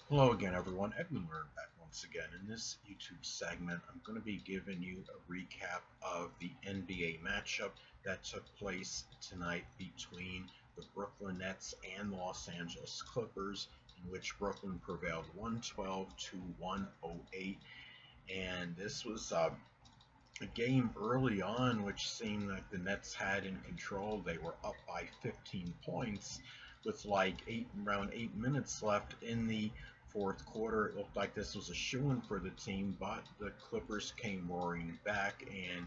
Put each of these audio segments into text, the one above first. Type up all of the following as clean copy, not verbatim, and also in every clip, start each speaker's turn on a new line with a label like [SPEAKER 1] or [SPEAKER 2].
[SPEAKER 1] Hello again, everyone. Edwin Learnard back once again. In this YouTube segment, I'm going to be giving you a recap of the NBA matchup that took place tonight between the Brooklyn Nets and the Los Angeles Clippers, in which Brooklyn prevailed 112 to 108. And this was a game early on which seemed like the Nets had in control. They were up by 15 points with around 8 minutes left in the fourth quarter. It looked like this was a shoo-in for the team, but the Clippers came roaring back and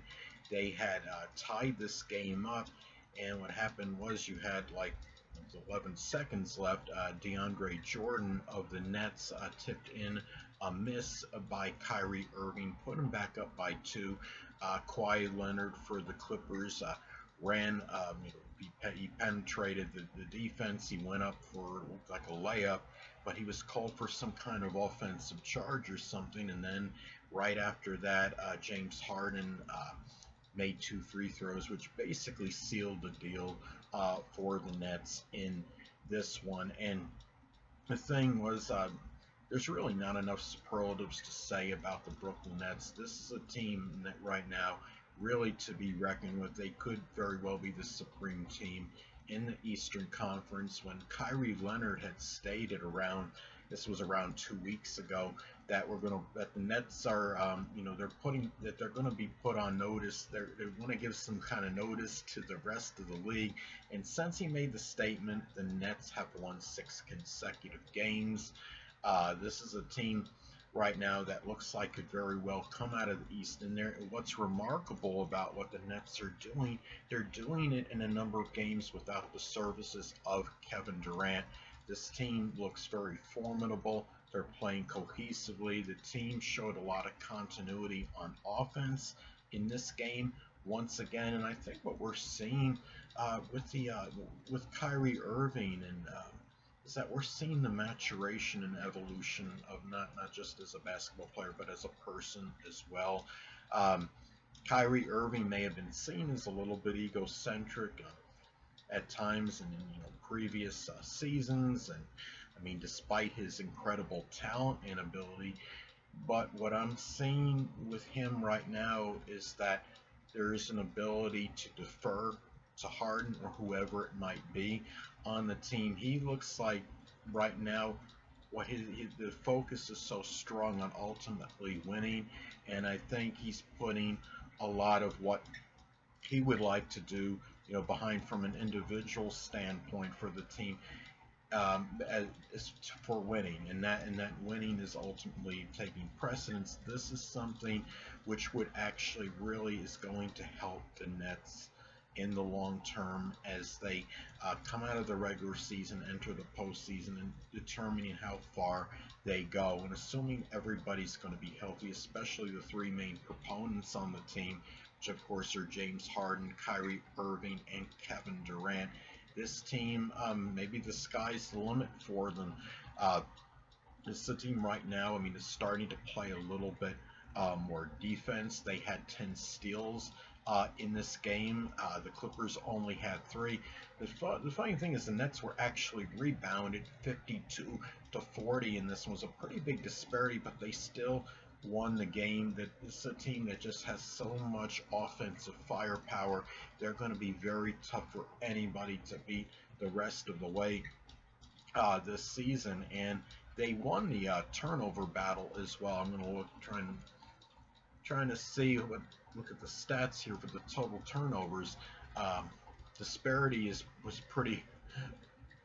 [SPEAKER 1] they had tied this game up. And what happened was you had 11 seconds left. DeAndre Jordan of the Nets tipped in a miss by Kyrie Irving, put him back up by two. Kawhi Leonard for the Clippers ran, he penetrated the defense. He went up for looked like a layup, but he was called for some kind of offensive charge or something. And then right after that, James Harden made two free throws, which basically sealed the deal for the Nets in this one. And the thing was, there's really not enough superlatives to say about the Brooklyn Nets. This is a team that right now really to be reckoned with. They could very well be the supreme team in the Eastern Conference. When Kyrie Leonard had stated around, this was around 2 weeks ago, that the Nets are, they're going to be put on notice. They want to give some kind of notice to the rest of the league. And since he made the statement, the Nets have won 6 consecutive games. This is a team right now that looks like could very well come out of the East. And what's remarkable about what the Nets are doing, they're doing it in a number of games without the services of Kevin Durant. This team looks very formidable. They're playing cohesively. The team showed a lot of continuity on offense in this game once again. And I think what we're seeing with Kyrie Irving and is that we're seeing the maturation and evolution of not just as a basketball player, but as a person as well. Um, Kyrie Irving may have been seen as a little bit egocentric at times in previous seasons, and I mean, despite his incredible talent and ability, but what I'm seeing with him right now is that there is an ability to defer to Harden or whoever it might be on the team. He looks like right now the focus is so strong on ultimately winning, and I think he's putting a lot of what he would like to do, behind from an individual standpoint for the team as for winning, and that winning is ultimately taking precedence. This is something which would actually really is going to help the Nets in the long term as they come out of the regular season, enter the postseason, and determining how far they go. And assuming everybody's going to be healthy, especially the three main proponents on the team, which of course are James Harden, Kyrie Irving, and Kevin Durant. This team, maybe the sky's the limit for them. Uh, this is a team right now, I mean, is starting to play a little bit more defense. They had 10 steals in this game. The Clippers only had three. The funny thing is the Nets were actually rebounded 52 to 40, and this was a pretty big disparity, but they still won the game. That it's a team that just has so much offensive firepower. They're going to be very tough for anybody to beat the rest of the way this season, and they won the turnover battle as well. I'm going to trying to see look at the stats here for the total turnovers. Um, Disparity was pretty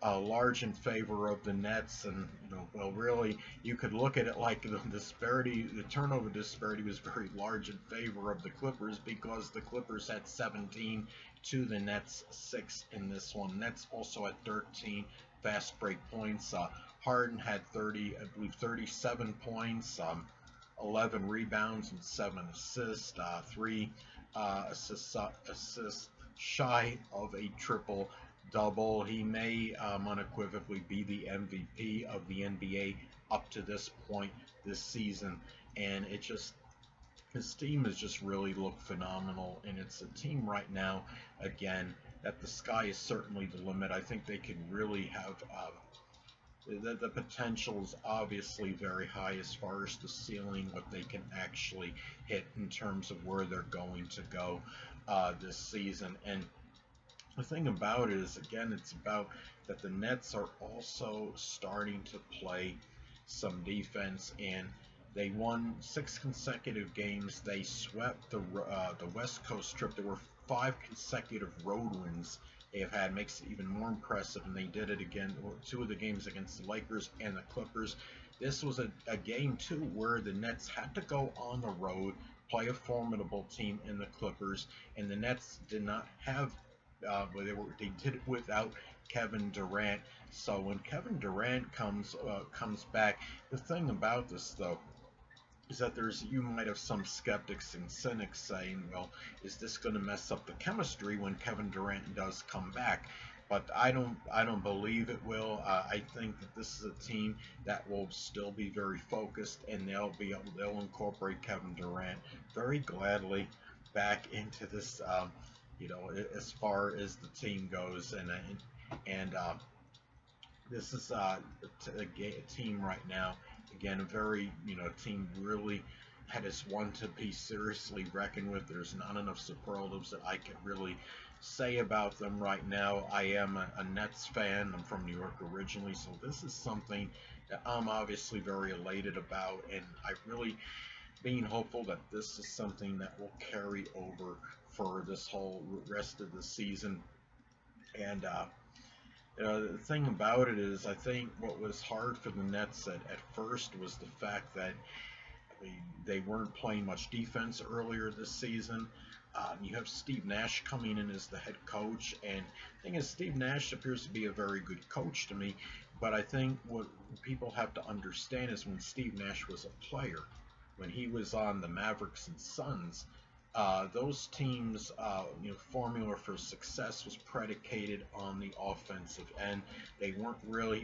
[SPEAKER 1] large in favor of the Nets, and well, really, you could look at it like the turnover disparity was very large in favor of the Clippers because the Clippers had 17 to the Nets 6 in this one. Nets also had 13 fast break points. Harden had 37 points. 11 rebounds and 7 assists, 3 assists shy of a triple double. He may unequivocally be the MVP of the NBA up to this point this season, and his team has just really looked phenomenal, and it's a team right now, again, that the sky is certainly the limit. I think they can really have the potential is obviously very high as far as the ceiling, what they can actually hit in terms of where they're going to go this season. And the thing about it is, again, it's about that the Nets are also starting to play some defense, and they won 6 consecutive games. They swept the West Coast trip. There were 5 consecutive road wins they have had. Makes it even more impressive, and they did it again. 2 of the games against the Lakers and the Clippers. This was a game too where the Nets had to go on the road, play a formidable team in the Clippers, and the Nets did not have they did it without Kevin Durant. So when Kevin Durant comes back, the thing about this though is that you might have some skeptics and cynics saying, well, is this going to mess up the chemistry when Kevin Durant does come back? But I don't believe it will. I think that this is a team that will still be very focused, and they'll incorporate Kevin Durant very gladly back into this. As far as the team goes, and this is a team right now. Again, a very team really that is one to be seriously reckoned with. There's not enough superlatives that I can really say about them right now. I am a Nets fan. I'm from New York originally, so this is something that I'm obviously very elated about, and I really being hopeful that this is something that will carry over for this whole rest of the season. And the thing about it is, I think what was hard for the Nets at first was the fact that they weren't playing much defense earlier this season. You have Steve Nash coming in as the head coach, and the thing is, Steve Nash appears to be a very good coach to me. But I think what people have to understand is when Steve Nash was a player, when he was on the Mavericks and Suns, those teams, formula for success was predicated on the offensive end. He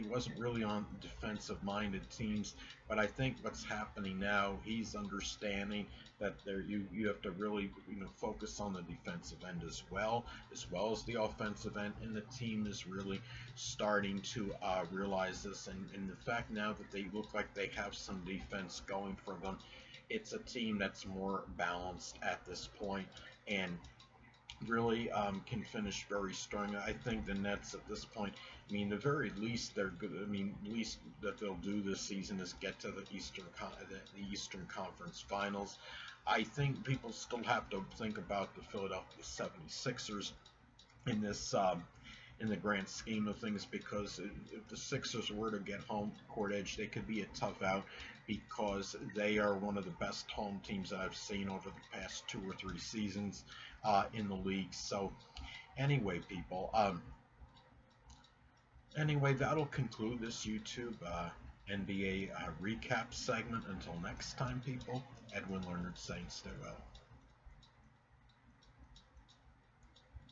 [SPEAKER 1] wasn't really on defensive-minded teams. But I think what's happening now, he's understanding that you have to really focus on the defensive end as well as the offensive end, and the team is really starting to realize this. And the fact now that they look like they have some defense going for them, it's a team that's more balanced at this point and really can finish very strong. I think the Nets at this point, I mean, the very least they're good. I mean, least that they'll do this season is get to the Eastern Conference Finals. I think people still have to think about the Philadelphia 76ers in this in the grand scheme of things, because if the Sixers were to get home court edge, they could be a tough out because they are one of the best home teams that I've seen over the past 2 or 3 seasons in the league. So anyway, people, that'll conclude this YouTube NBA recap segment. Until next time, people, Edwin Learnard saying stay well.